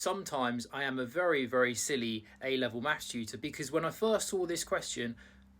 Sometimes I am a very, very silly A-level maths tutor because when I first saw this question,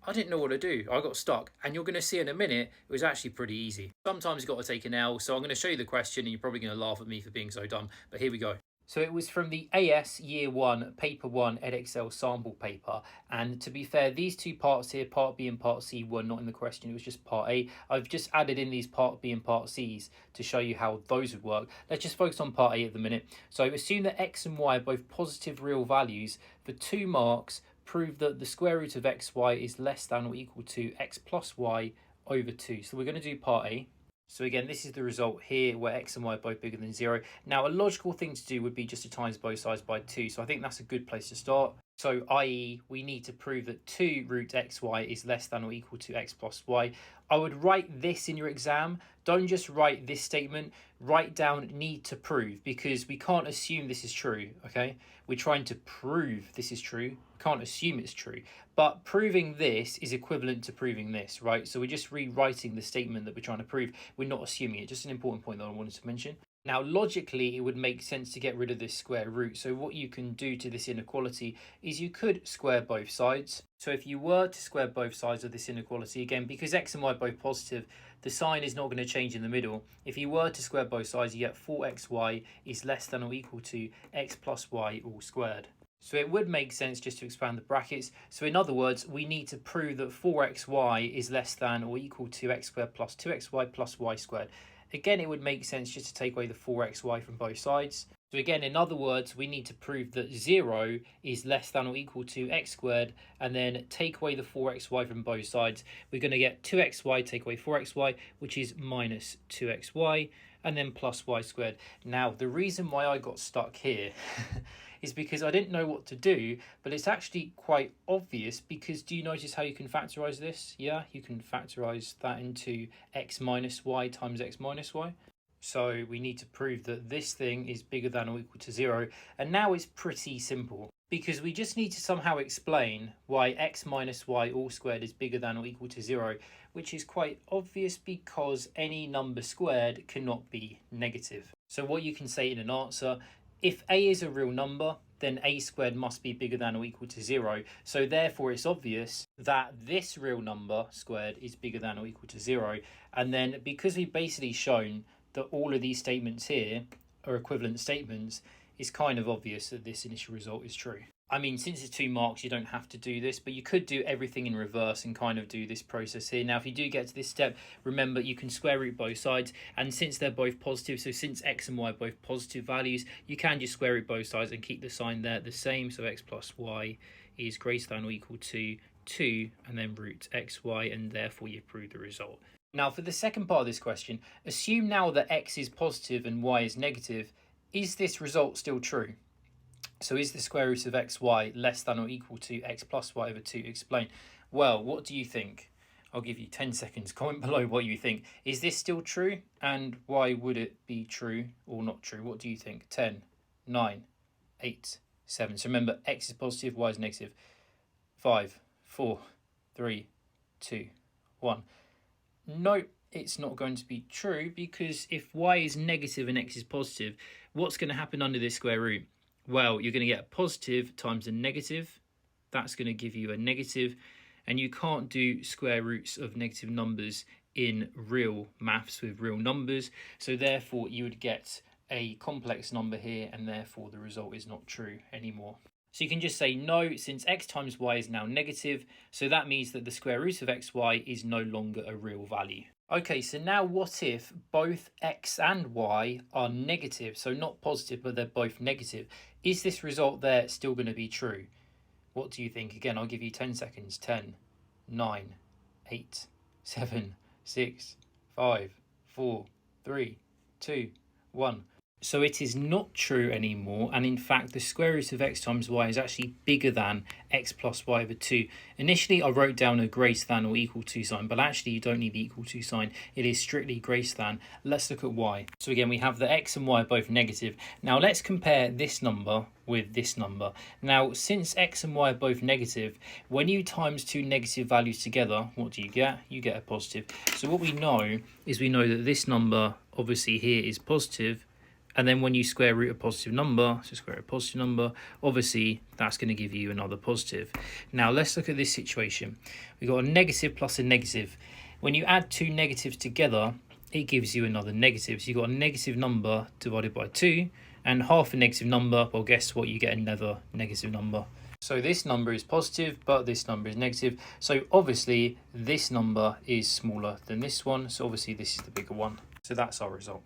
I didn't know what to do. I got stuck, and you're going to see in a minute it was actually pretty easy. Sometimes you've got to take an L, so I'm going to show you the question and you're probably going to laugh at me for being so dumb, but here we go. So it was from the AS Year 1 Paper 1 Edexcel sample paper, and to be fair, these two parts here, Part B and Part C, were not in the question, it was just Part A. I've just added in these Part B and Part C's to show you how those would work. Let's just focus on Part A at the minute. So assume that X and Y are both positive real values. For 2 marks, prove that the square root of xy is less than or equal to x plus y over 2. So we're going to do Part A. So again, this is the result here where x and y are both bigger than 0. Now, a logical thing to do would be just to times both sides by 2. So I think that's a good place to start. So i.e. we need to prove that 2 root xy is less than or equal to x plus y. I would write this in your exam. Don't just write this statement. Write down need to prove, because we can't assume this is true, okay? We're trying to prove this is true. We can't assume it's true. But proving this is equivalent to proving this, right? So we're just rewriting the statement that we're trying to prove. We're not assuming it. Just an important point that I wanted to mention. Now, logically, it would make sense to get rid of this square root. So what you can do to this inequality is you could square both sides. So if you were to square both sides of this inequality, again, because x and y are both positive, the sign is not going to change in the middle. If you were to square both sides, you get 4xy is less than or equal to x plus y all squared. So it would make sense just to expand the brackets. So in other words, we need to prove that 4xy is less than or equal to x squared plus 2xy plus y squared. Again, it would make sense just to take away the 4xy from both sides. So again, in other words, we need to prove that 0 is less than or equal to x squared, and then take away the 4xy from both sides. We're going to get 2xy, take away 4xy, which is minus 2xy, and then plus y squared. Now, the reason why I got stuck here is because I didn't know what to do, but it's actually quite obvious, because do you notice how you can factorize this? Yeah, you can factorize that into x minus y times x minus y. So we need to prove that this thing is bigger than or equal to 0. And now it's pretty simple, because we just need to somehow explain why x minus y all squared is bigger than or equal to 0, which is quite obvious because any number squared cannot be negative. So what you can say in an answer, if a is a real number, then a squared must be bigger than or equal to 0. So therefore it's obvious that this real number squared is bigger than or equal to 0. And then because we've basically shown that all of these statements here are equivalent statements, it's kind of obvious that this initial result is true. I mean, since it's 2 marks, you don't have to do this, but you could do everything in reverse and kind of do this process here. Now, if you do get to this step, remember you can square root both sides, and since they're both positive, so since x and y are both positive values, you can just square root both sides and keep the sign there the same. So x plus y is greater than or equal to 2, and then root xy, and therefore you prove the result. Now, for the second part of this question, assume now that x is positive and y is negative. Is this result still true? So is the square root of xy less than or equal to x plus y over 2? Explain. Well, what do you think? I'll give you 10 seconds. Comment below what you think. Is this still true? And why would it be true or not true? What do you think? 10, 9, 8, 7. So remember, x is positive, y is negative. 5, 4, 3, 2, 1. No, it's not going to be true, because if y is negative and x is positive, what's going to happen under this square root? Well, you're going to get a positive times a negative. That's going to give you a negative, and you can't do square roots of negative numbers in real maths with real numbers. So therefore, you would get a complex number here, and therefore the result is not true anymore. So you can just say no, since x times y is now negative, so that means that the square root of xy is no longer a real value. Okay, so now what if both x and y are negative, so not positive, but they're both negative? Is this result there still going to be true? What do you think? Again, I'll give you 10 seconds. 10, 9, 8, 7, 6, 5, 4, 3, 2, 1. So it is not true anymore, and in fact the square root of x times y is actually bigger than x plus y over 2. Initially I wrote down a greater than or equal to sign, but actually you don't need the equal to sign. It is strictly greater than. Let's look at y. So again, we have that x and y are both negative. Now let's compare this number with this number. Now, since x and y are both negative, when you times two negative values together, what do you get? You get a positive. So what we know is we know that this number obviously here is positive, And then when you square root a positive number, so square root a positive number, obviously that's going to give you another positive. Now let's look at this situation. We've got a negative plus a negative. When you add two negatives together, it gives you another negative. So you've got a negative number divided by 2, and half a negative number, well, guess what? You get another negative number. So this number is positive, but this number is negative. So obviously this number is smaller than this one. So obviously this is the bigger one. So that's our result.